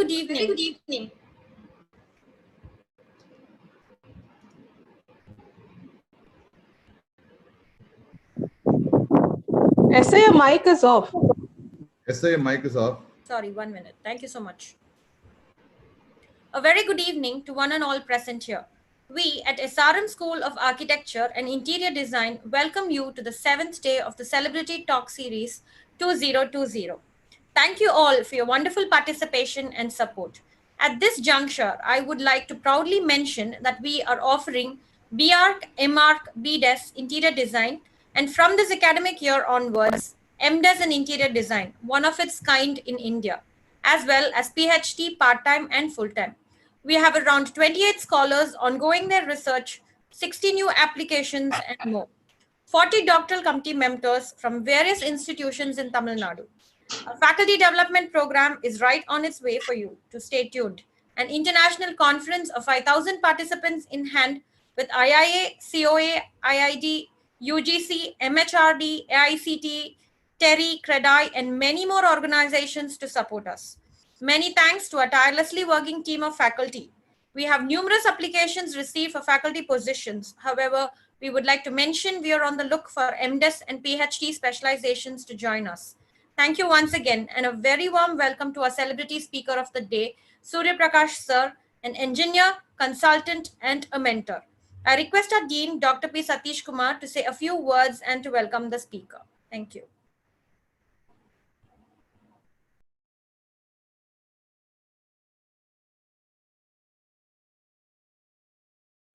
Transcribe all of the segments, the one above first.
good evening. SA, your mic is off. SA, your mic is off. Sorry, 1 minute. Thank you so much. A very good evening to one and all present here. We at SRM School of Architecture and Interior Design welcome you to the 7th day of the Celebrity Talk Series 2020. Thank you all for your wonderful participation and support. At this juncture, I would like to proudly mention that we are offering BArch, MArch, BDes Interior Design, and from this academic year onwards, MDes in Interior Design, one of its kind in India, as well as PhD part-time and full-time. We have around 28 scholars ongoing their research, 60 new applications and more. 40 doctoral committee members from various institutions in Tamil Nadu. A faculty development program is right on its way for you to stay tuned. An international conference of 5,000 participants in hand with IIA, COA, IID, UGC, MHRD, AICT, TERI, CREDAI, and many more organizations to support us. Many thanks to a tirelessly working team of faculty. We have numerous applications received for faculty positions. However, we would like to mention we are on the look for MDes and PhD specializations to join us. Thank you once again, and a very warm welcome to our celebrity speaker of the day, Surya Prakash sir, an engineer, consultant, and a mentor. I request our Dean, Dr. P. Satish Kumar, to say a few words and to welcome the speaker. Thank you.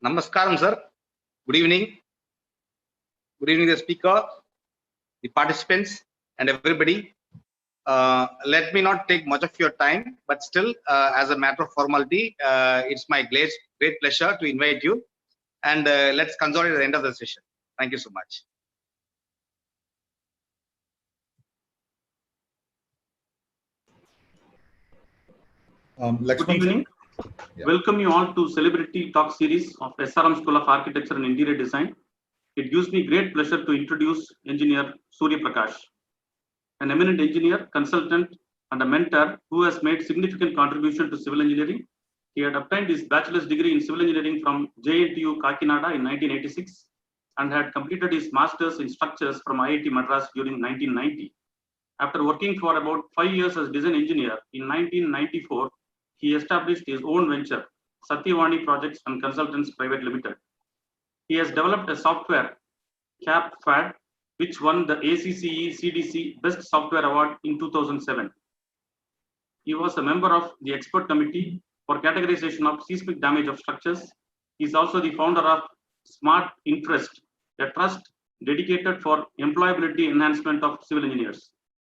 Namaskaram, sir. Good evening. Good evening, the speaker, the participants, and everybody. Let me not take much of your time, but still, as a matter of formality, it's my great pleasure to invite you, and let's consolidate at the end of the session. Thank you so much. Good evening. Yeah. Welcome you all to Celebrity Talk Series of SRM School of Architecture and Interior Design. It gives me great pleasure to introduce Engineer Surya Prakash, an eminent engineer, consultant, and a mentor who has made significant contribution to civil engineering. He had obtained his bachelor's degree in civil engineering from JNTU Kakinada in 1986 and had completed his master's in structures from IIT Madras during 1990. After working for about 5 years as design engineer, in 1994, he established his own venture, Satyavani Projects and Consultants Private Limited. He has developed a software, CapFAD, which won the ACCE CDC Best Software Award in 2007. He was a member of the expert committee for categorization of seismic damage of structures. He is also the founder of Smart Interest, a trust dedicated for employability enhancement of civil engineers.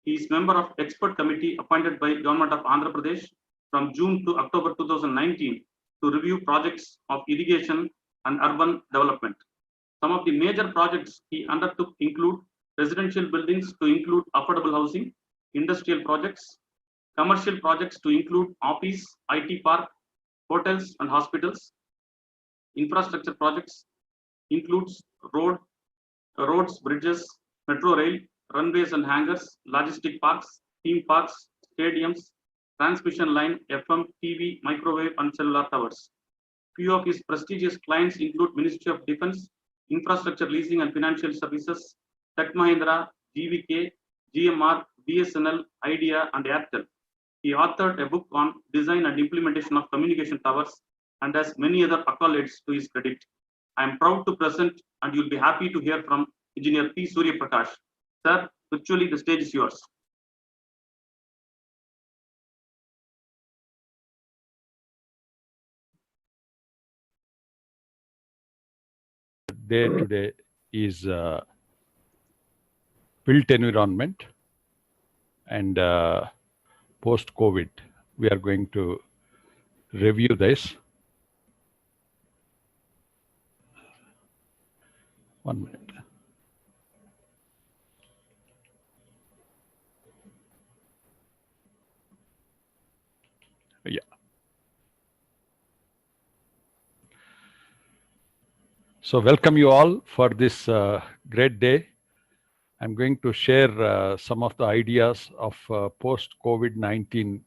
He is member of expert committee appointed by Government of Andhra Pradesh from June to October 2019 to review projects of irrigation and urban development. Some of the major projects he undertook include residential buildings to include affordable housing, industrial projects, commercial projects to include office, IT park, hotels and hospitals. Infrastructure projects includes roads, bridges, metro rail, runways and hangars, logistic parks, theme parks, stadiums, transmission line, FM, TV, microwave and cellular towers. Few of his prestigious clients include Ministry of Defense, Infrastructure Leasing and Financial Services, Tech Mahindra, GVK, GMR, BSNL, Idea and Airtel. He authored a book on design and implementation of communication towers and has many other accolades to his credit. I am proud to present, and you'll be happy to hear from Engineer P. Surya Prakash. Sir, virtually the stage is yours. Day today is built environment and post-COVID. We are going to review this. 1 minute. Yeah. So welcome you all for this great day. I'm going to share some of the ideas of post-COVID-19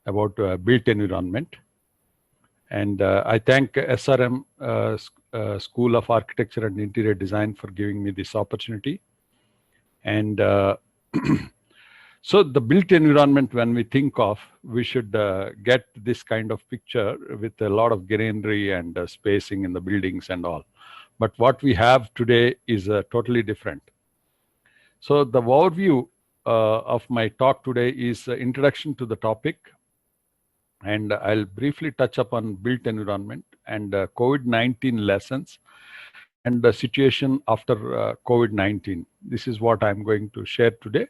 about built environment. And I thank SRM School of Architecture and Interior Design for giving me this opportunity. And so the built environment, when we think of, we should get this kind of picture with a lot of greenery and spacing in the buildings and all. But what we have today is totally different. So the overview of my talk today is introduction to the topic. And I'll briefly touch upon built environment and COVID-19 lessons and the situation after COVID-19. This is what I'm going to share today.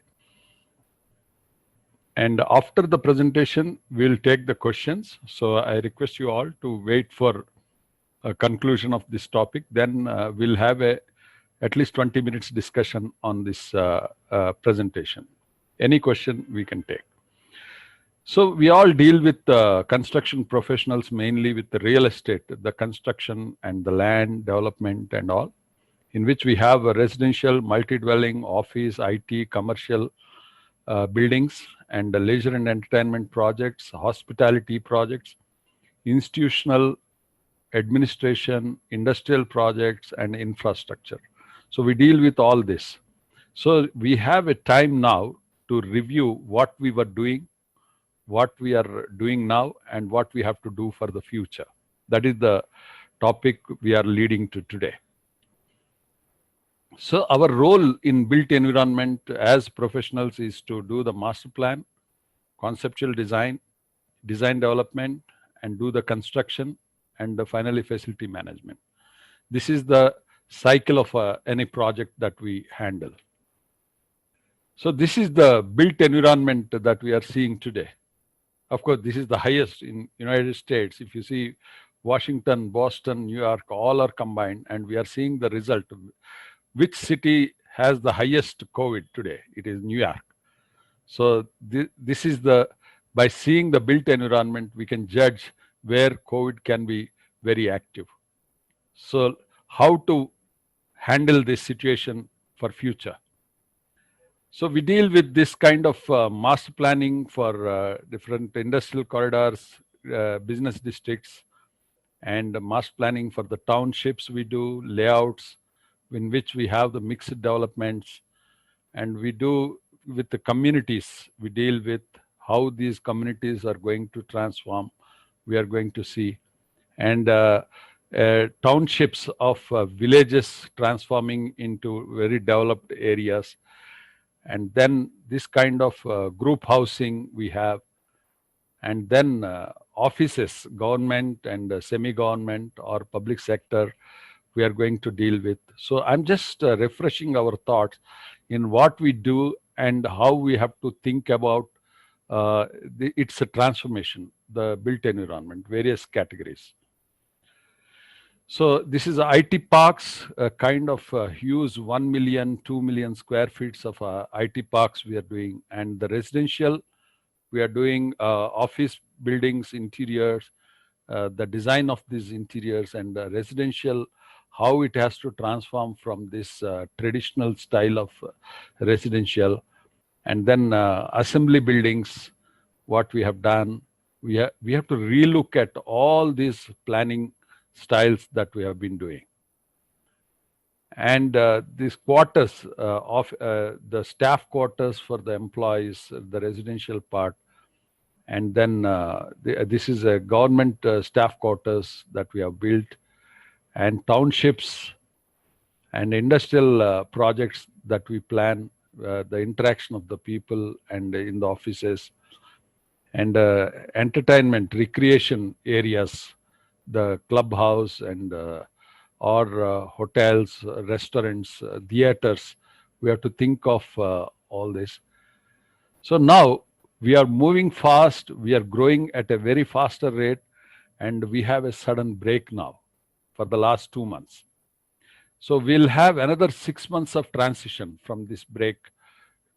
And after the presentation, we'll take the questions. So I request you all to wait for a conclusion of this topic. Then we'll have at least 20 minutes discussion on this presentation. Any question we can take. So we all deal with construction professionals, mainly with the real estate, the construction and the land development and all, in which we have a residential, multi-dwelling, office, IT, commercial buildings, and the leisure and entertainment projects, hospitality projects, institutional administration, industrial projects, and infrastructure. So we deal with all this. So we have a time now to review what we were doing, what we are doing now, and what we have to do for the future. That is the topic we are leading to today. So our role in built environment as professionals is to do the master plan, conceptual design, design development, and do the construction, and finally facility management. This is the cycle of any project that we handle. So this is the built environment that we are seeing today. Of course, this is the highest in United States. If you see Washington, Boston, New York, all are combined, and we are seeing the result. Which city has the highest COVID today? It is New York. So this is by seeing the built environment, we can judge where COVID can be very active. So how to handle this situation for future? So we deal with this kind of master planning for different industrial corridors, business districts, and master planning for the townships. We do layouts in which we have the mixed developments, and we do with the communities. We deal with how these communities are going to transform. We are going to see, and townships of villages transforming into very developed areas. And then this kind of group housing we have, and then offices, government and semi-government or public sector, we are going to deal with. So I'm just refreshing our thoughts in what we do and how we have to think about it's a transformation, the built environment, various categories. So this is IT parks, kind of huge 1 million, 2 million square feet of IT parks we are doing. And the residential, we are doing office buildings, interiors, the design of these interiors, and the residential, how it has to transform from this traditional style of residential. And then assembly buildings, what we have done, we have to relook at all these planning styles that we have been doing. And these quarters of the staff quarters for the employees, the residential part, and then this is a government staff quarters that we have built, and townships and industrial projects that we plan, the interaction of the people and in the offices, and entertainment, recreation areas, the clubhouse and or hotels, restaurants, theaters. We have to think of all this. So now we are moving fast. We are growing at a very faster rate, and we have a sudden break now for the last 2 months. So we'll have another 6 months of transition from this break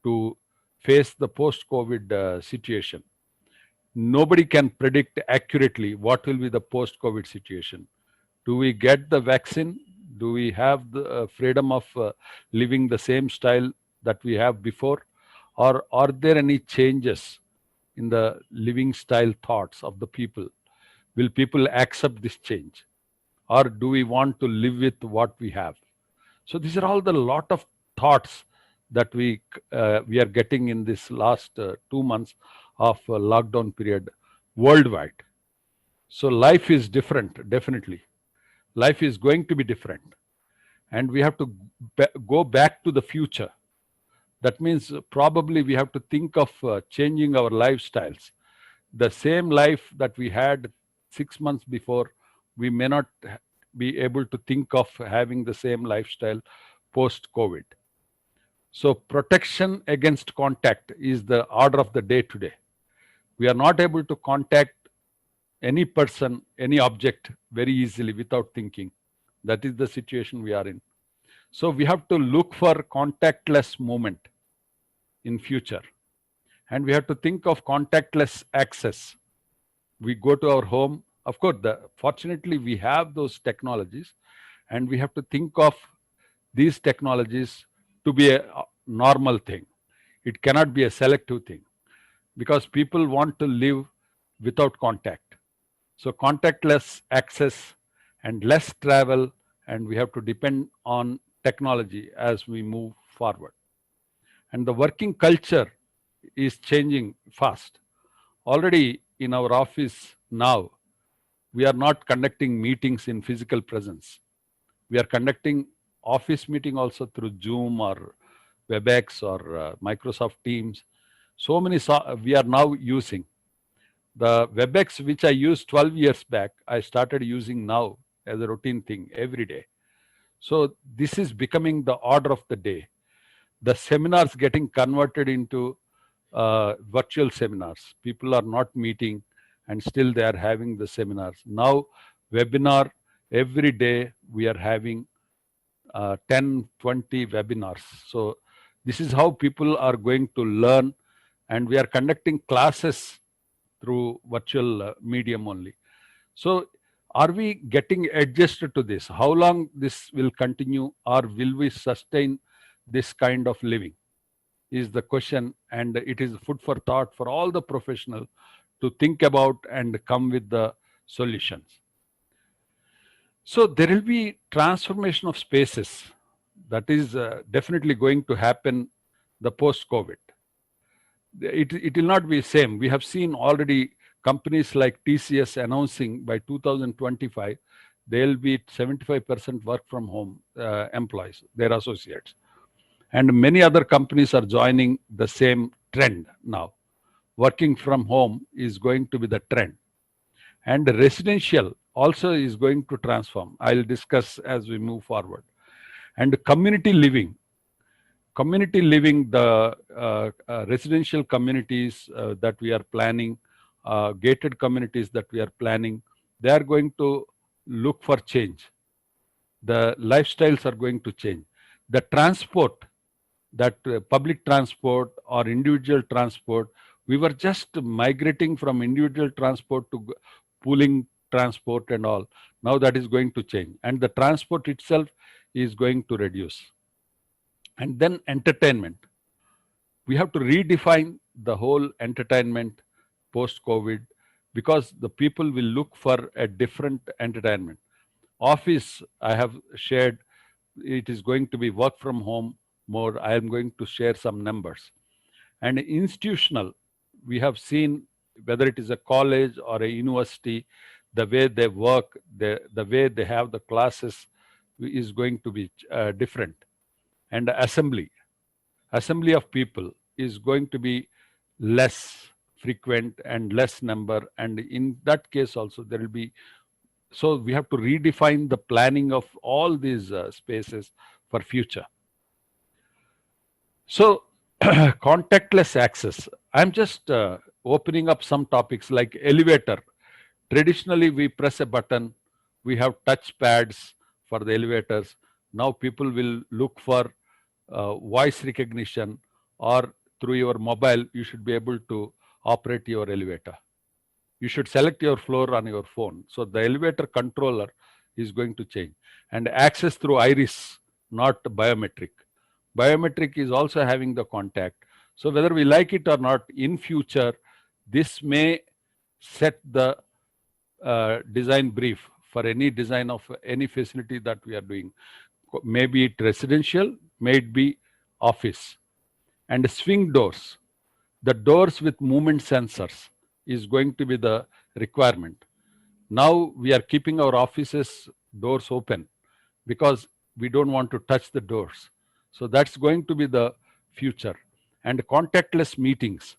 to face the post-COVID situation. Nobody can predict accurately what will be the post-COVID situation. Do we get the vaccine? Do we have the freedom of living the same style that we have before? Or are there any changes in the living style thoughts of the people. Will people accept this change? Or do we want to live with what we have? So these are all the lot of thoughts that we are getting in this last 2 months of lockdown period worldwide. So life is different, definitely. Life is going to be different. And we have to go back to the future. That means probably we have to think of changing our lifestyles. The same life that we had 6 months before, we may not be able to think of having the same lifestyle post-COVID. So protection against contact is the order of the day today. We are not able to contact any person, any object very easily without thinking. That is the situation we are in. So we have to look for contactless movement in future. And we have to think of contactless access. We go to our home. Of course, fortunately, we have those technologies, and we have to think of these technologies to be a normal thing. It cannot be a selective thing, because people want to live without contact. So contactless access and less travel, and we have to depend on technology as we move forward. And the working culture is changing fast. Already in our office now, we are not conducting meetings in physical presence. We are conducting office meeting also through Zoom or WebEx or Microsoft Teams. So many we are now using. The WebEx, which I used 12 years back, I started using now as a routine thing every day. So this is becoming the order of the day. The seminars getting converted into virtual seminars. People are not meeting and still they are having the seminars. Now, webinar, every day we are having 10, 20 webinars. So this is how people are going to learn, and we are conducting classes through virtual medium only. So are we getting adjusted to this? How long this will continue, or will we sustain this kind of living is the question. And it is food for thought for all the professionals to think about and come with the solutions. So there will be transformation of spaces. That is definitely going to happen the post-COVID. It will not be same. We have seen already companies like TCS announcing by 2025, they'll be 75% work from home employees, their associates. And many other companies are joining the same trend now. Working from home is going to be the trend. And residential also is going to transform. I'll discuss as we move forward. And community living, the residential communities that we are planning, gated communities that we are planning, they are going to look for change. The lifestyles are going to change. The transport, that public transport or individual transport, we were just migrating from individual transport to pooling transport and all. Now that is going to change, and the transport itself is going to reduce. And then entertainment. We have to redefine the whole entertainment post-COVID, because the people will look for a different entertainment. Office, I have shared, it is going to be work from home more. I am going to share some numbers. And institutional, we have seen whether it is a college or a university, the way they work, the way they have the classes is going to be different. And assembly of people is going to be less frequent and less number. And in that case also there will be, so we have to redefine the planning of all these spaces for future. So contactless access, I'm just opening up some topics like elevator. Traditionally, we press a button, we have touch pads for the elevators. Now people will look for voice recognition, or through your mobile, you should be able to operate your elevator. You should select your floor on your phone. So the elevator controller is going to change. And access through iris, not biometric. Biometric is also having the contact. So whether we like it or not, in future, This may set the design brief for any design of any facility that we are doing. Maybe it residential, may it be office. And swing doors, the doors with movement sensors is going to be the requirement. Now we are keeping our offices doors open because we don't want to touch the doors. So that's going to be the future. And contactless meetings.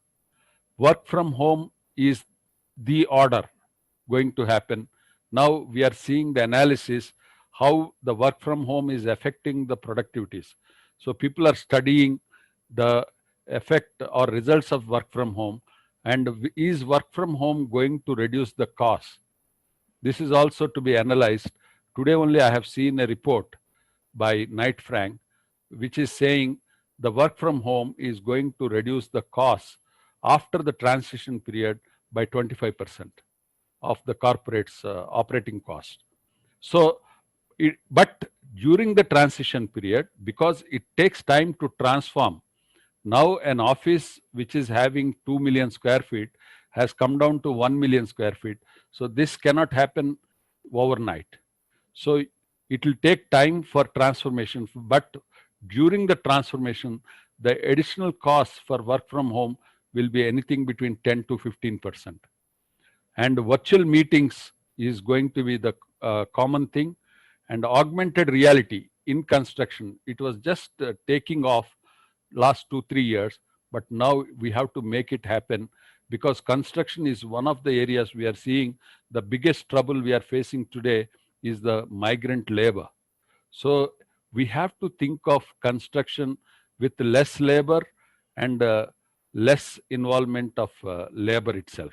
Work from home is the order going to happen. Now we are seeing the analysis how the work from home is affecting the productivities. So people are studying the effect or results of work from home, and is work from home going to reduce the cost? This is also to be analyzed. Today only I have seen a report by Knight Frank, which is saying the work from home is going to reduce the cost after the transition period by 25% of the corporate's operating cost. So, but during the transition period, because it takes time to transform, now an office which is having 2 million square feet has come down to 1 million square feet. So this cannot happen overnight. So it will take time for transformation, but during the transformation, the additional costs for work from home will be anything between 10 to 15%. And virtual meetings is going to be the common thing. And augmented reality in construction, it was just taking off last 2-3 years, but now we have to make it happen, because construction is one of the areas we are seeing the biggest trouble we are facing today is the migrant labor. So we have to think of construction with less labor and less involvement of labor itself.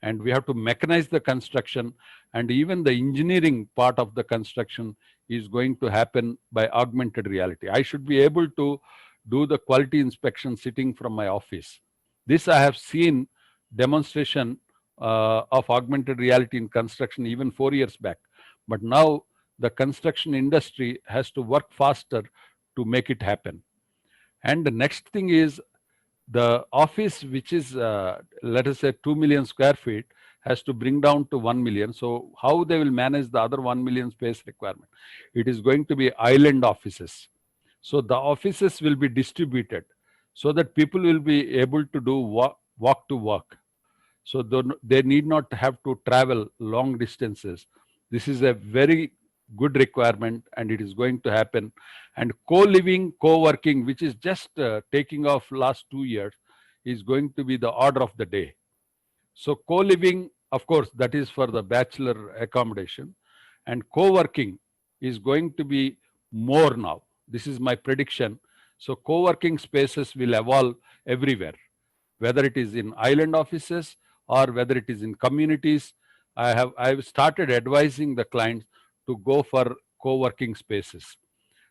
And we have to mechanize the construction, and even the engineering part of the construction is going to happen by augmented reality. I should be able to do the quality inspection sitting from my office. This I have seen demonstration of augmented reality in construction even 4 years back. But now the construction industry has to work faster to make it happen. And the next thing is the office, which is, let us say 2 million square feet, has to bring down to 1 million. So how they will manage the other 1 million space requirement? It is going to be island offices. So the offices will be distributed so that people will be able to do walk to work. So they need not have to travel long distances. This is a very good requirement, and it is going to happen. And co-living, co-working, which is just taking off last 2 years, is going to be the order of the day. So co-living, of course, that is for the bachelor accommodation, and co-working is going to be more now. This is my prediction. So co-working spaces will evolve everywhere, whether it is in island offices or whether it is in communities. I've started advising the clients to go for co-working spaces.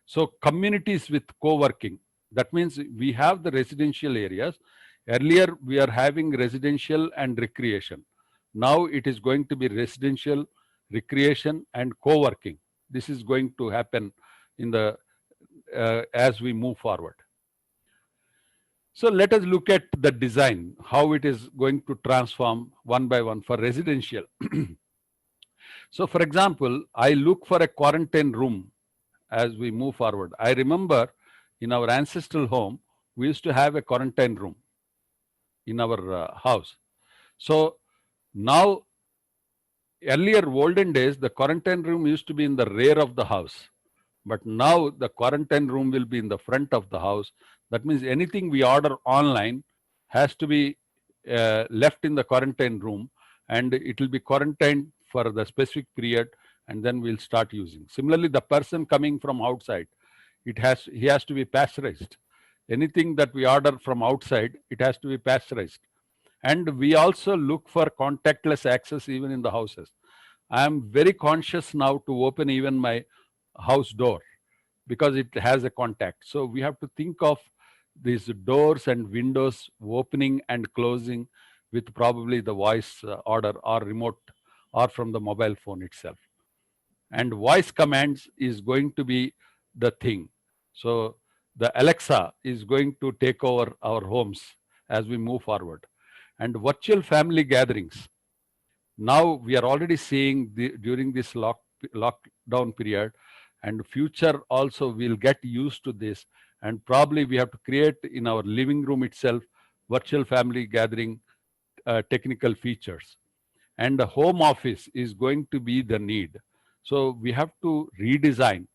So communities with co-working, that means we have the residential areas. Earlier, we are having residential and recreation. Now it is going to be residential, recreation, and co-working. This is going to happen in the as we move forward. So let us look at the design, how it is going to transform one by one for residential. So for example, I look for a quarantine room as we move forward. I remember in our ancestral home, we used to have a quarantine room in our house. So now, earlier olden days, the quarantine room used to be in the rear of the house. But now the quarantine room will be in the front of the house. That means anything we order online has to be left in the quarantine room, and it will be quarantined for the specific period, and then we'll start using. Similarly, the person coming from outside, he has to be pasteurized. Anything that we order from outside, it has to be pasteurized. And we also look for contactless access even in the houses. I am very conscious now to open even my house door because it has a contact. So we have to think of these doors and windows opening and closing with probably the voice order or remote or from the mobile phone itself. And voice commands is going to be the thing. So the Alexa is going to take over our homes as we move forward. and virtual family gatherings. Now we are already seeing during this lockdown period, and future also we'll get used to this, and probably we have to create in our living room itself virtual family gathering technical features. And the home office is going to be the need. So we have to redesign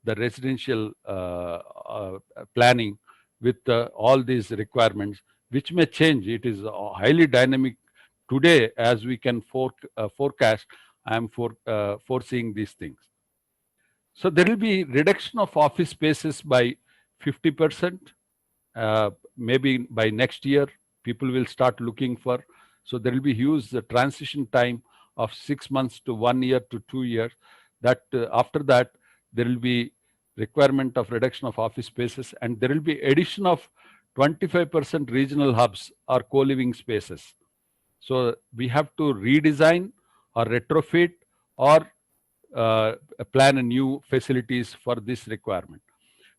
the residential planning with all these requirements, which may change. It is highly dynamic today, as we can forecast. I am foreseeing these things. So there will be reduction of office spaces by 50%. Maybe by next year, people will start looking for. So there will be huge transition time of 6 months to 1 year to 2 years. That after that, there will be requirement of reduction of office spaces, and there will be addition of 25% regional hubs or co-living spaces. So we have to redesign or retrofit or plan a new facilities for this requirement.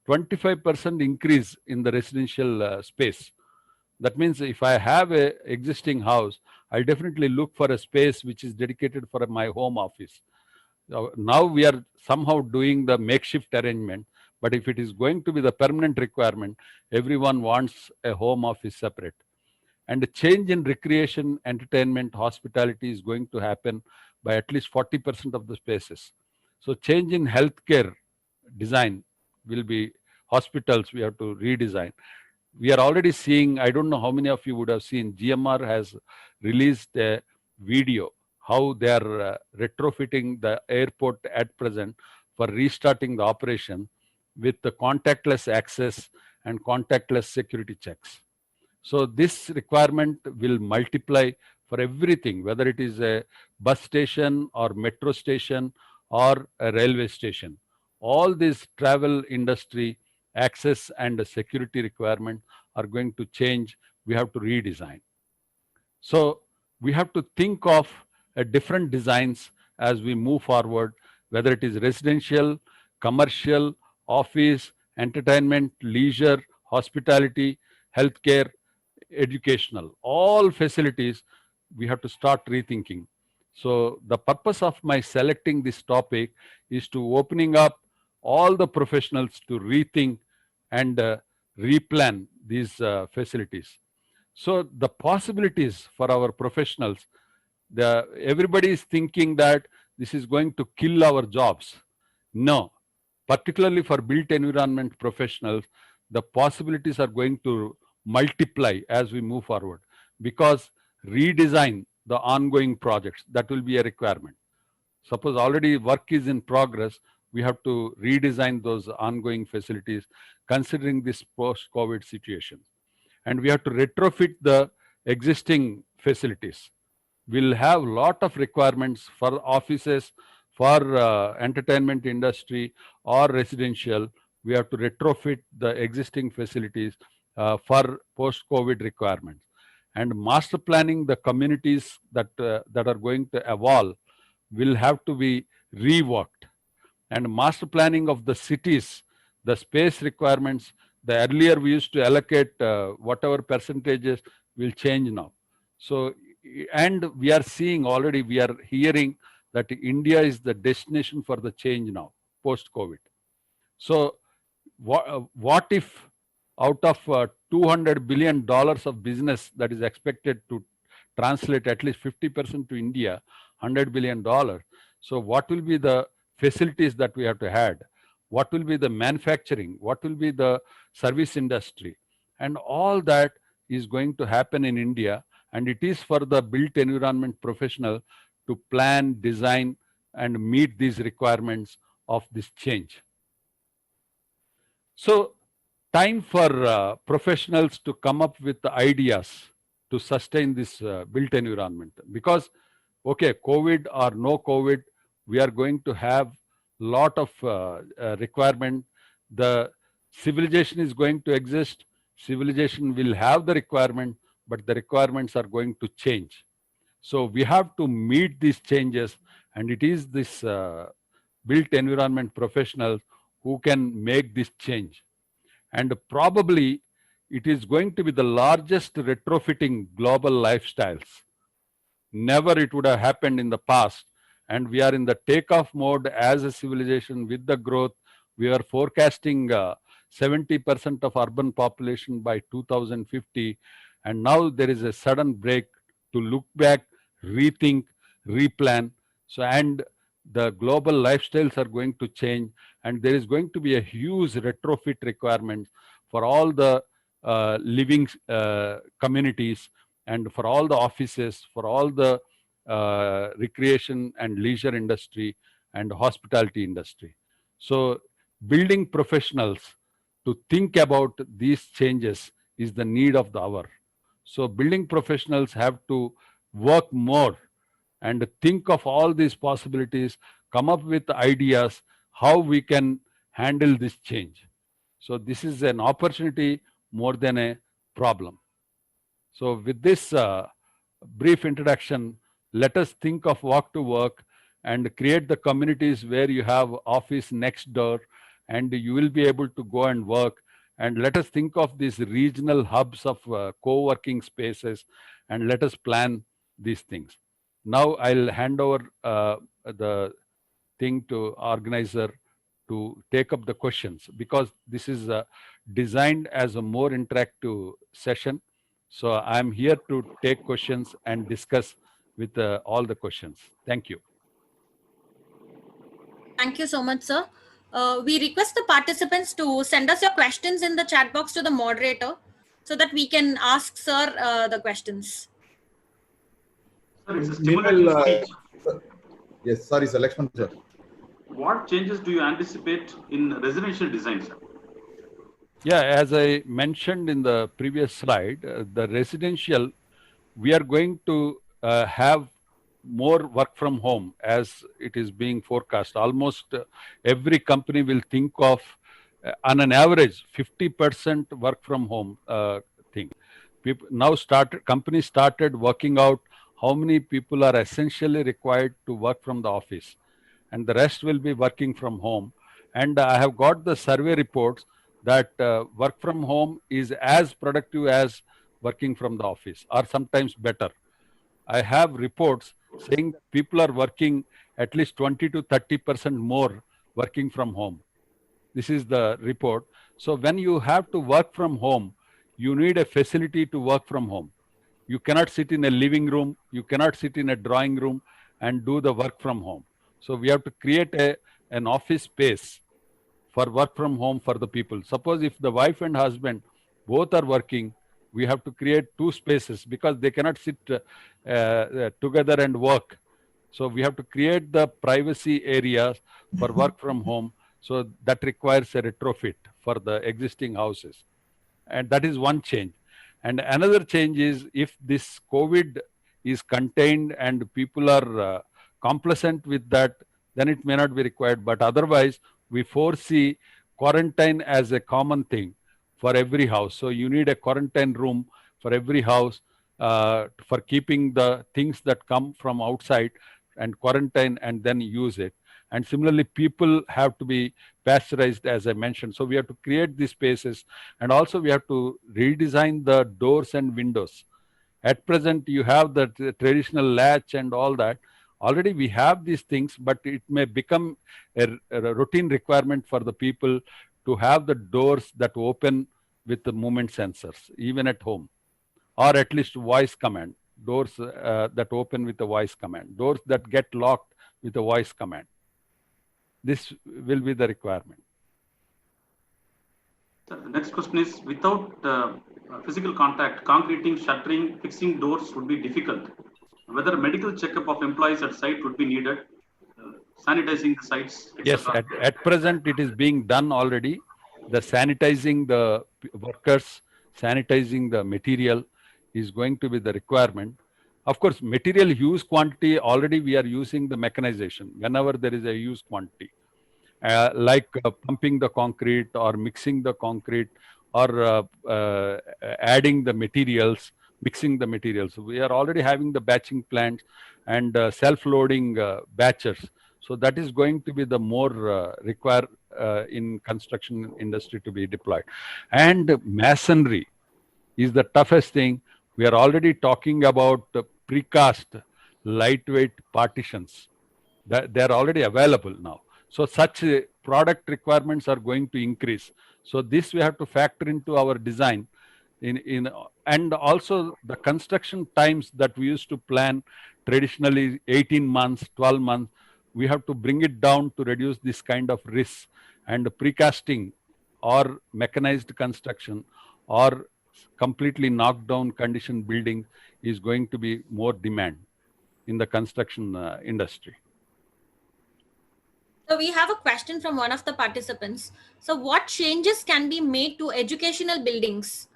25% increase in the residential space. That means if I have a existing house, I'll definitely look for a space which is dedicated for my home office. Now we are somehow doing the makeshift arrangement, but if it is going to be the permanent requirement, everyone wants a home office separate. And the change in recreation, entertainment, hospitality is going to happen by at least 40% of the spaces. So change in healthcare design will be hospitals we have to redesign. We are already seeing, I don't know how many of you would have seen, GMR has released a video how they are retrofitting the airport at present for restarting the operation with the contactless access and contactless security checks. So this requirement will multiply for everything, whether it is a bus station or metro station or a railway station. All this travel industry access and security requirement are going to change. We have to redesign. So we have to think of different designs as we move forward, whether it is residential, commercial, office, entertainment, leisure, hospitality, healthcare, educational, all facilities we have to start rethinking. So the purpose of my selecting this topic is to opening up all the professionals to rethink and replan these facilities. So the possibilities for our professionals, everybody is thinking that this is going to kill our jobs. No, particularly for built environment professionals, the possibilities are going to multiply as we move forward, because redesign the ongoing projects, that will be a requirement. Suppose already work is in progress, we have to redesign those ongoing facilities considering this post-COVID situation. And we have to retrofit the existing facilities. We'll have a lot of requirements for offices, for entertainment industry or residential. We have to retrofit the existing facilities for post-COVID requirements. And master planning the communities that are going to evolve will have to be reworked. And master planning of the cities, the space requirements, the earlier we used to allocate whatever percentages will change now. So, and we are seeing already, we are hearing that India is the destination for the change now, post-COVID. So what if out of $200 billion of business that is expected to translate at least 50% to India, $100 billion. So what will be the facilities that we have to add? What will be the manufacturing? What will be the service industry? And all that is going to happen in India. And it is for the built environment professional to plan, design, and meet these requirements of this change. So time for professionals to come up with the ideas to sustain this built environment. Because, okay, COVID or no COVID, we are going to have lot of requirement. The civilization is going to exist. Civilization will have the requirement, but the requirements are going to change. So we have to meet these changes, and it is this built environment professionals who can make this change. And probably it is going to be the largest retrofitting global lifestyles. Never it would have happened in the past. And we are in the takeoff mode as a civilization with the growth. We are forecasting 70% of urban population by 2050. And now there is a sudden break to look back, rethink, replan. So, and the global lifestyles are going to change, and there is going to be a huge retrofit requirement for all the living communities, and for all the offices, for all the recreation and leisure industry and hospitality industry. So building professionals to think about these changes is the need of the hour. So building professionals have to work more and think of all these possibilities, come up with ideas how we can handle this change. So this is an opportunity more than a problem. So with this brief introduction, let us think of walk to work and create the communities where you have office next door and you will be able to go and work. And let us think of these regional hubs of co-working spaces, and let us plan these things. Now I'll hand over the thing to organizer to take up the questions, because this is designed as a more interactive session. So I'm here to take questions and discuss with all the questions. Thank you. Thank you so much, sir. We request the participants to send us your questions in the chat box to the moderator so that we can ask sir the questions. Sir, it's a stimulating speech. Yes, sorry, sir. Lakshman, sir. What changes do you anticipate in residential design, sir? Yeah, as I mentioned in the previous slide, the residential, we are going to have more work from home as it is being forecast. Almost every company will think of, on an average, 50% work from home thing. People now companies started working out how many people are essentially required to work from the office, and the rest will be working from home. And I have got the survey reports that work from home is as productive as working from the office, or sometimes better. I have reports saying that people are working at least 20 to 30% more working from home. This is the report. So when you have to work from home, you need a facility to work from home. You cannot sit in a living room, you cannot sit in a drawing room and do the work from home. So we have to create an office space for work from home for the people. Suppose if the wife and husband both are working, we have to create two spaces because they cannot sit together and work. So we have to create the privacy areas for work from home. So that requires a retrofit for the existing houses. And that is one change. And another change is if this COVID is contained and people are complacent with that, then it may not be required. But otherwise, we foresee quarantine as a common thing for every house. So you need a quarantine room for every house for keeping the things that come from outside and quarantine and then use it. And similarly, people have to be pasteurized, as I mentioned. So we have to create these spaces, and also we have to redesign the doors and windows. At present, you have the traditional latch and all that. Already we have these things, but it may become a routine requirement for the people to have the doors that open with the movement sensors, even at home, or at least voice command. Doors that open with a voice command. Doors that get locked with a voice command. This will be the requirement. The next question is, without physical contact, concreting, shuttering, fixing doors would be difficult. Whether medical checkup of employees at site would be needed, sanitizing the sites, etc. Yes, at present it is being done already. The sanitizing the workers, sanitizing the material is going to be the requirement. Of course, material use quantity, already we are using the mechanization whenever there is a use quantity, like pumping the concrete or mixing the concrete or adding the materials, mixing the materials. We are already having the batching plants and self-loading batchers. So that is going to be the more required in construction industry to be deployed. And masonry, is the toughest thing. We are already talking about precast lightweight partitions that they are already available now. So such product requirements are going to increase. So this we have to factor into our design and also the construction times that we used to plan traditionally 18 months, 12 months, we have to bring it down to reduce this kind of risk. And precasting or mechanized construction or completely knocked down condition building is going to be more demand in the construction industry. So we have a question from one of the participants. So what changes can be made to educational buildings?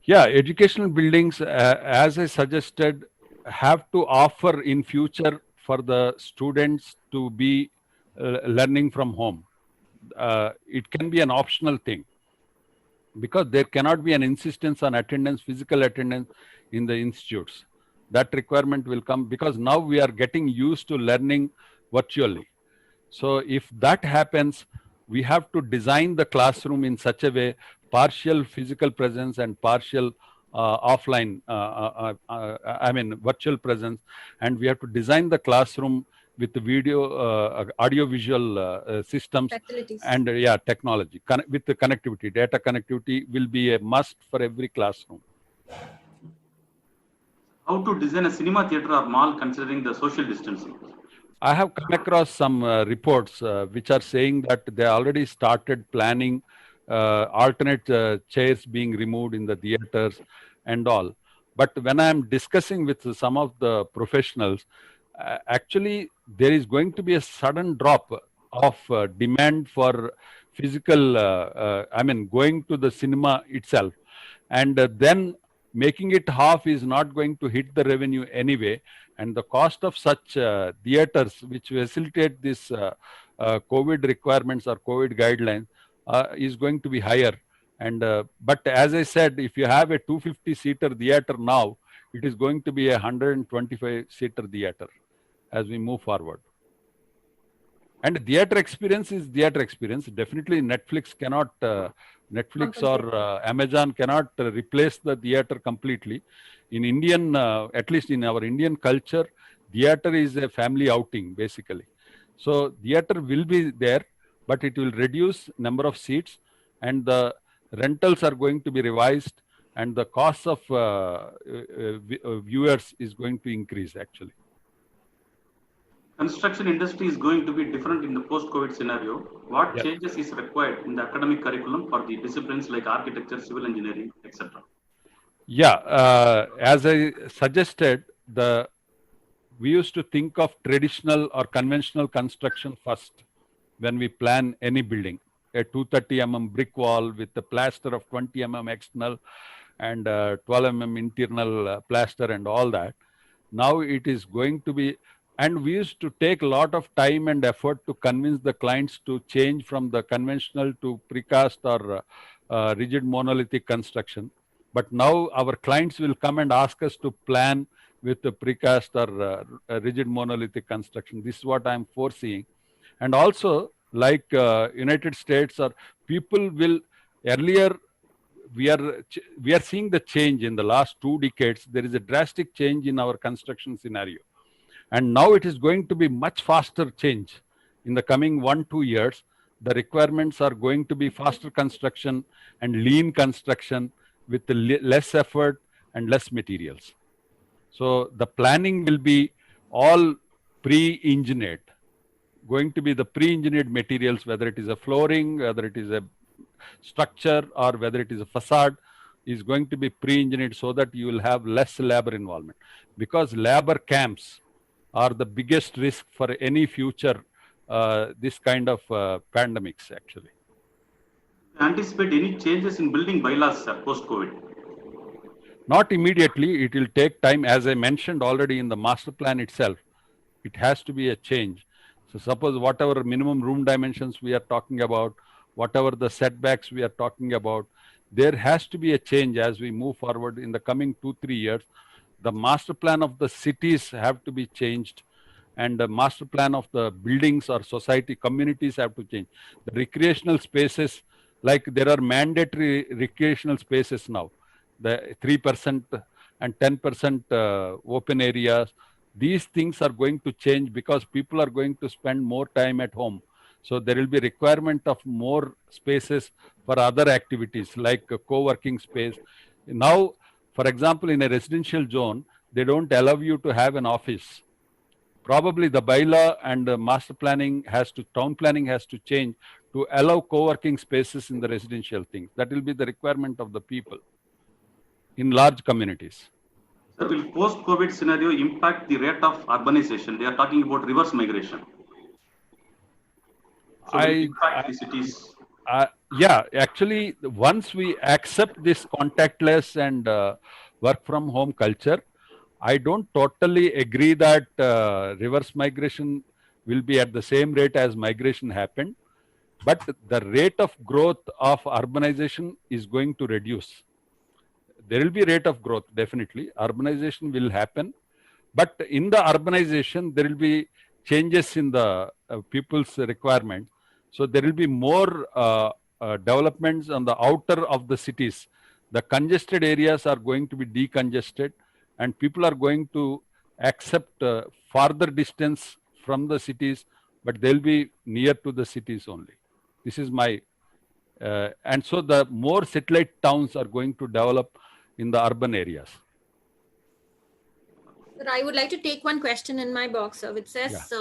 Yeah, educational buildings, as I suggested, have to offer in future for the students to be learning from home. It can be an optional thing because there cannot be an insistence on attendance, physical attendance in the institutes. That requirement will come because now we are getting used to learning virtually. So if that happens, we have to design the classroom in such a way, partial physical presence and partial offline, virtual presence. And we have to design the classroom with the video, audio visual systems Facilities. and technology. With the connectivity, data connectivity will be a must for every classroom. How to design a cinema theater or mall considering the social distancing? I have come across some reports which are saying that they already started planning alternate chairs being removed in the theaters and all. But when I am discussing with some of the professionals, actually there is going to be a sudden drop of demand for physical, going to the cinema itself. And then making it half is not going to hit the revenue anyway. And the cost of such theaters which facilitate this COVID requirements or COVID guidelines is going to be higher. And but as I said, if you have a 250-seater theater now, it is going to be a 125-seater theater as we move forward. And theater experience is theater experience. Definitely Netflix cannot, Netflix or Amazon cannot replace the theater completely. In Indian, at least in our Indian culture, theater is a family outing basically. So theater will be there, but it will reduce number of seats and the rentals are going to be revised and the cost of viewers is going to increase actually. Construction industry is going to be different in the post-COVID scenario. What changes is required in the academic curriculum for the disciplines like architecture, civil engineering, etc.? Yeah, as I suggested, we used to think of traditional or conventional construction first when we plan any building. A 230 mm brick wall with a plaster of 20 mm external and 12 mm internal plaster and all that. Now it is going to be, and we used to take a lot of time and effort to convince the clients to change from the conventional to precast or rigid monolithic construction. But now our clients will come and ask us to plan with the precast or rigid monolithic construction. This is what I'm foreseeing. And also like United States or people will earlier, we are seeing the change in the last 2 decades. There is a drastic change in our construction scenario. And now it is going to be much faster change in the coming 1-2 years. The requirements are going to be faster construction and lean construction with less effort and less materials. So the planning will be all pre-engineered, going to be the pre-engineered materials, whether it is a flooring, whether it is a structure or whether it is a facade, is going to be pre-engineered so that you will have less labor involvement, because labor camps are the biggest risk for any future this kind of pandemics actually. Anticipate any changes in building bylaws post-COVID? Not immediately. It will take time. As I mentioned already in the master plan itself, it has to be a change. So suppose whatever minimum room dimensions we are talking about, whatever the setbacks we are talking about, there has to be a change as we move forward in the coming 2-3 years. The master plan of the cities have to be changed, and the master plan of the buildings or society communities have to change. The recreational spaces Like there are mandatory recreational spaces now, the 3% and 10% open areas. These things are going to change because people are going to spend more time at home. So there will be requirement of more spaces for other activities like a co-working space. Now, for example, in a residential zone, they don't allow you to have an office. Probably the bylaw and the master planning town planning has to change to allow co-working spaces in the residential things. That will be the requirement of the people in large communities. Sir, will post-COVID scenario impact the rate of urbanization? They are talking about reverse migration. So will it impact the cities? Yeah, actually, once we accept this contactless and work from home culture, I don't totally agree that reverse migration will be at the same rate as migration happened, but the rate of growth of urbanization is going to reduce. There will be rate of growth, definitely. Urbanization will happen, but in the urbanization, there will be changes in the people's requirement. So there will be more developments on the outer of the cities. The congested areas are going to be decongested, and people are going to accept farther distance from the cities, but they'll be near to the cities only. This is my, and so the more satellite towns are going to develop in the urban areas. Sir, I would like to take one question in my box, sir, which says,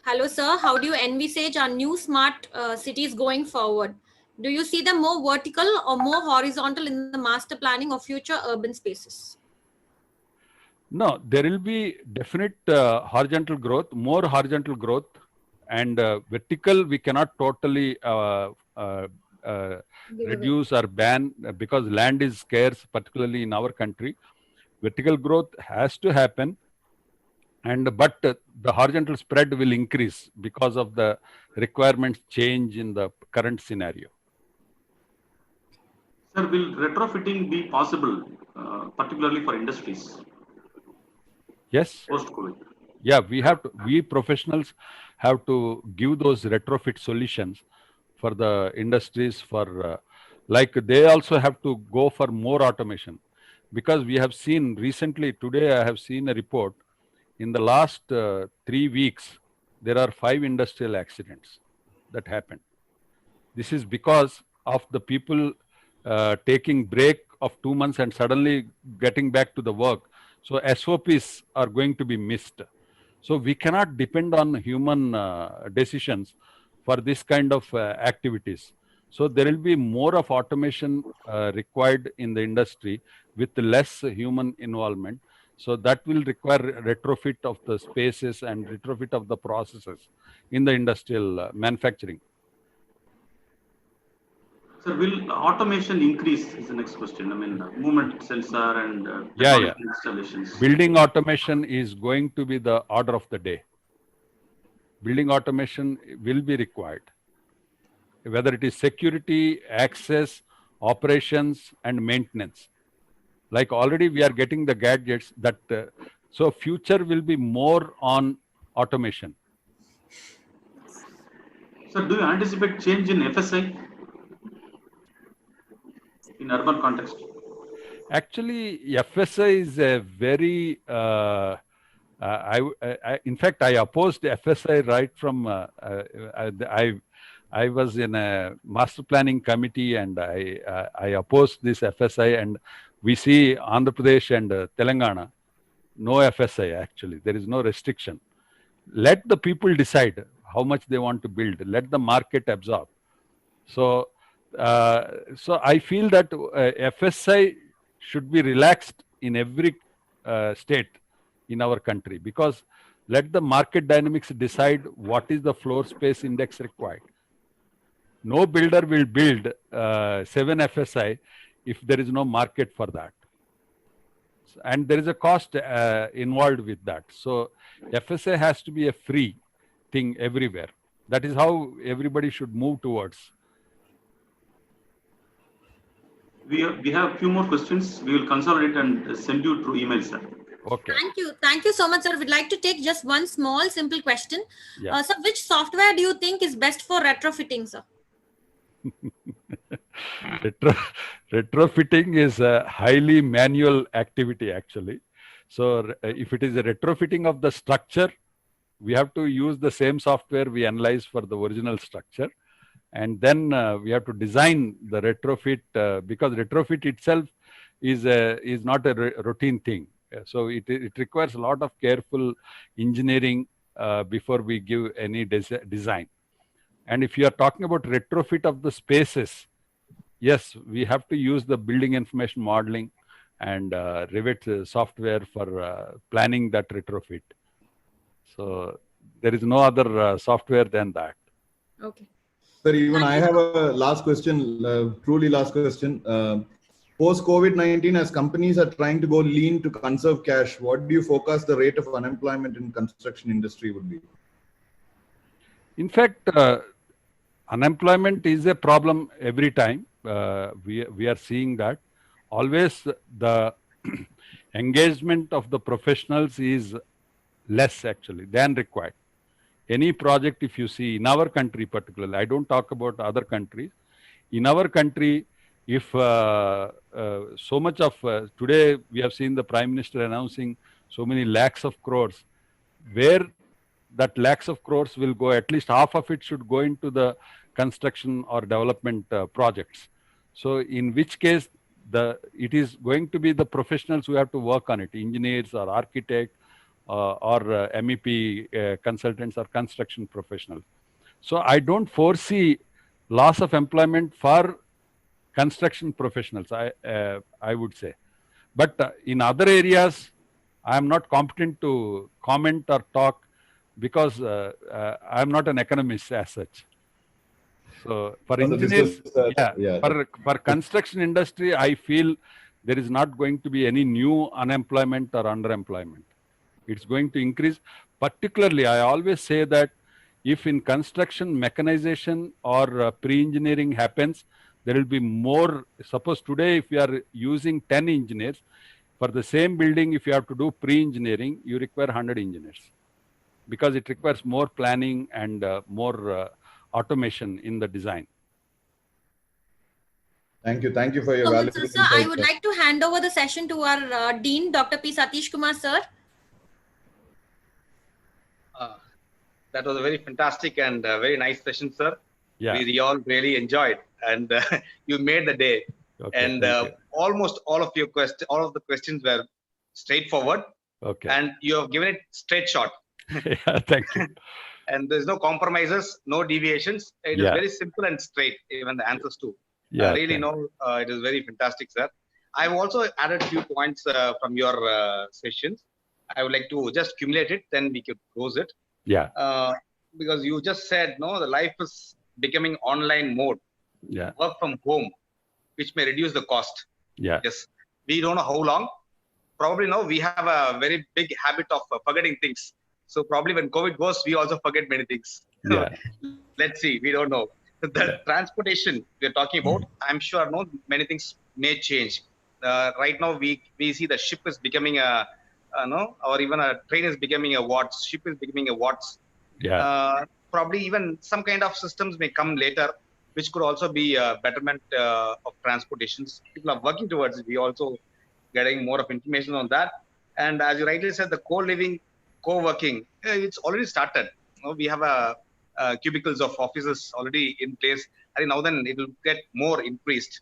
hello, sir, how do you envisage our new smart cities going forward? Do you see them more vertical or more horizontal in the master planning of future urban spaces? No, there will be definite horizontal growth, more horizontal growth, and vertical we cannot totally reduce or ban because land is scarce, particularly in our country. Vertical growth has to happen, but the horizontal spread will increase because of the requirements change in the current scenario. Sir, will retrofitting be possible, particularly for industries? Yes. Post-COVID. Yeah, we professionals have to give those retrofit solutions for the industries, for like they also have to go for more automation, because we have seen recently, today I have seen a report, in the last 3 weeks, there are 5 industrial accidents that happened. This is because of the people taking break of 2 months and suddenly getting back to the work. So SOPs are going to be missed. So we cannot depend on human decisions for this kind of activities. So there will be more of automation required in the industry with less human involvement. So that will require retrofit of the spaces and retrofit of the processes in the industrial manufacturing. Sir, will automation increase is the next question. I mean, movement sensor and installations. Building automation is going to be the order of the day. Building automation will be required. Whether it is security, access, operations, and maintenance. Like already we are getting the gadgets that, so future will be more on automation. Sir, do you anticipate change in FSI in urban context? Actually, FSI is a very, in fact, I opposed FSI right from, I was in a master planning committee and I opposed this FSI, and we see Andhra Pradesh and Telangana, no FSI actually, there is no restriction. Let the people decide how much they want to build, let the market absorb. So, so I feel that FSI should be relaxed in every state in our country, because let the market dynamics decide what is the floor space index required. No builder will build 7 FSI if there is no market for that. And there is a cost involved with that. So FSI has to be a free thing everywhere. That is how everybody should move towards. We have a few more questions. We will consolidate and send you through email, sir. Okay. Thank you. Thank you so much, sir. We'd like to take just one small, simple question. Yeah. Sir, which software do you think is best for retrofitting, sir? Retrofitting is a highly manual activity, actually. So if it is a retrofitting of the structure, we have to use the same software we analyze for the original structure. And then we have to design the retrofit because retrofit itself is not a routine thing. So it requires a lot of careful engineering before we give any design. And if you are talking about retrofit of the spaces, yes, we have to use the building information modeling and Revit software for planning that retrofit. So there is no other software than that. Okay. Sir, even I have a last question, truly last question. Post COVID-19, as companies are trying to go lean to conserve cash, what do you forecast the rate of unemployment in construction industry would be? In fact, unemployment is a problem every time. We are seeing that. Always the engagement of the professionals is less actually than required. Any project, if you see in our country particularly, I don't talk about other countries. In our country, if so much of today we have seen the Prime Minister announcing so many lakhs of crores, where that lakhs of crores will go, at least half of it should go into the construction or development projects. So in which case, it is going to be the professionals who have to work on it, engineers or architects or MEP consultants or construction professionals. So I don't foresee loss of employment for construction professionals, I would say. But in other areas, I am not competent to comment or talk because I am not an economist as such. So for engineers, for construction industry, I feel there is not going to be any new unemployment or underemployment. It's going to increase. Particularly, I always say that if in construction mechanization or pre-engineering happens, there will be more. Suppose today, if you are using 10 engineers, for the same building, if you have to do pre-engineering, you require 100 engineers because it requires more planning and more automation in the design. Thank you. Thank you for your So, valuable sir, I would like to hand over the session to our Dean, Dr. P. Satish Kumar, sir. That was a very fantastic and very nice session, sir. Yeah. We all really enjoyed, and you made the day. Okay, and almost all of the questions were straightforward. Okay. And you have given it straight shot. Yeah, thank you. And there's no compromises, no deviations. It is very simple and straight, even the answers too. Yeah, really know it is very fantastic, sir. I've also added a few points from your sessions. I would like to just accumulate it, then we could close it. Yeah. Because you just said, no, the life is becoming online mode. Yeah. Work from home, which may reduce the cost. Yeah. Yes. We don't know how long. Probably now we have a very big habit of forgetting things. So probably when COVID goes, we also forget many things. Yeah. Let's see. We don't know. The transportation we're talking about, I'm sure many things may change. Right now we see the ship is becoming or even a train is becoming a watts, ship is becoming a watts. Yeah. Probably even some kind of systems may come later, which could also be a betterment of transportations. People are working towards it. We also getting more of information on that. And as you rightly said, the co-living, co-working, it's already started. We have cubicles of offices already in place. I think now then it will get more increased.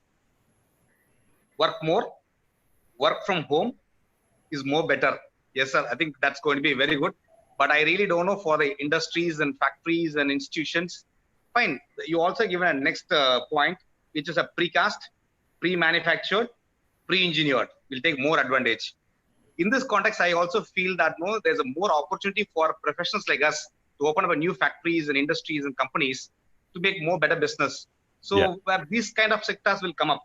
Work more, work from home is more better. Yes, sir. I think that's going to be very good. But I really don't know for the industries and factories and institutions. Fine. You also given a next point, which is a precast, pre-manufactured, pre-engineered. Will take more advantage. In this context, I also feel that there's a more opportunity for professionals like us to open up a new factories and industries and companies to make more better business. So where these kind of sectors will come up,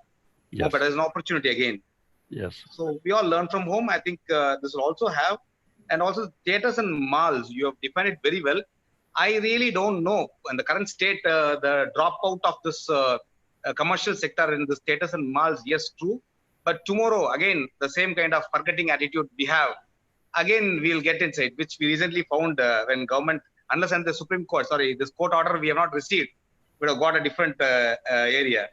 more better, there's an opportunity again. Yes. So we all learn from home. I think this will also have, and also theaters and malls. You have defined it very well. I really don't know in the current state, the dropout of this commercial sector in the theaters and malls. Yes, true. But tomorrow, again, the same kind of forgetting attitude we have, again, we'll get inside, which we recently found when government, unless and the Supreme Court, this court order we have not received, we have got a different area.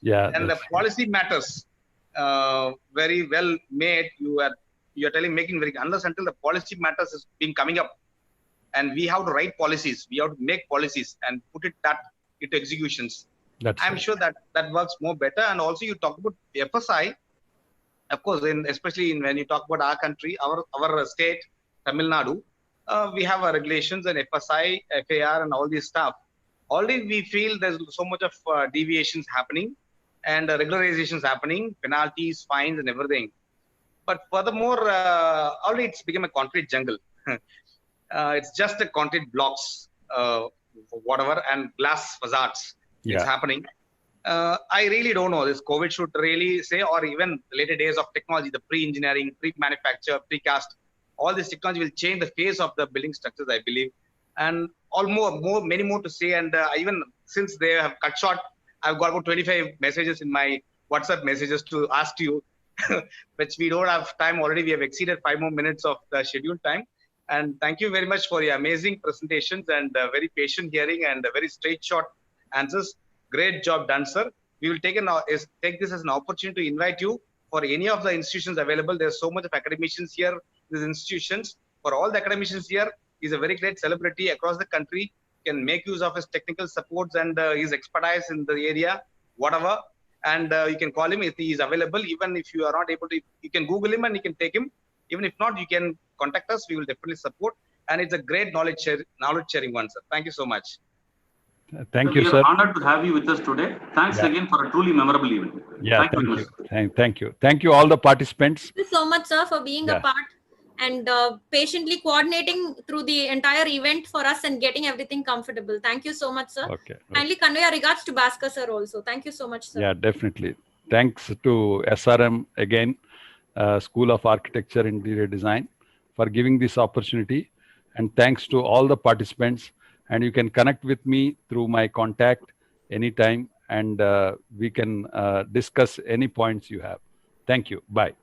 Yeah. And the that's- policy matters very well made. You are telling making very unless until the policy matters is being coming up, and we have to write policies. We have to make policies and put it into executions. That's I'm right. sure that works more better. And also you talk about FSI, of course, especially when you talk about our country, our state, Tamil Nadu, we have our regulations and FSI, FAR, and all this stuff. Already we feel there's so much of deviations happening and regularizations happening, penalties, fines, and everything. But furthermore, already it's become a concrete jungle. It's just a concrete blocks, whatever, and glass facades. It's Yeah. happening. I really don't know. This COVID should really say, or even later days of technology, the pre-engineering, pre-manufacture, precast, all this technology will change the face of the building structures, I believe. And many more to say. And even since they have cut short, I've got about 25 messages in my WhatsApp messages to ask you, which we don't have time already. We have exceeded 5 more minutes of the scheduled time. And thank you very much for your amazing presentations and very patient hearing and very straight shot answers. Great job done, sir. We will take this as an opportunity to invite you for any of the institutions available. There's so much of academicians here, these institutions. For all the academicians here, he's a very great celebrity across the country, can make use of his technical supports and his expertise in the area, whatever. And you can call him if he is available. Even if you are not able to, you can Google him and you can take him. Even if not, you can contact us. We will definitely support. And it's a great knowledge sharing one, sir. Thank you so much. Thank you, We sir. are honored to have you with us today. Thanks Yeah. again for a truly memorable event. Yeah, Thank you thank very you. much. Thank you. Thank you, all the participants. Thank you so much, sir, for being a Yeah. part and patiently coordinating through the entire event for us and getting everything comfortable. Thank you so much, sir. Okay. Kindly convey our regards to Bhaskar, sir, also. Thank you so much, sir. Yeah, definitely. Thanks to SRM again, School of Architecture Interior Design, for giving this opportunity. And thanks to all the participants. And you can connect with me through my contact anytime, and we can discuss any points you have. Thank you. Bye.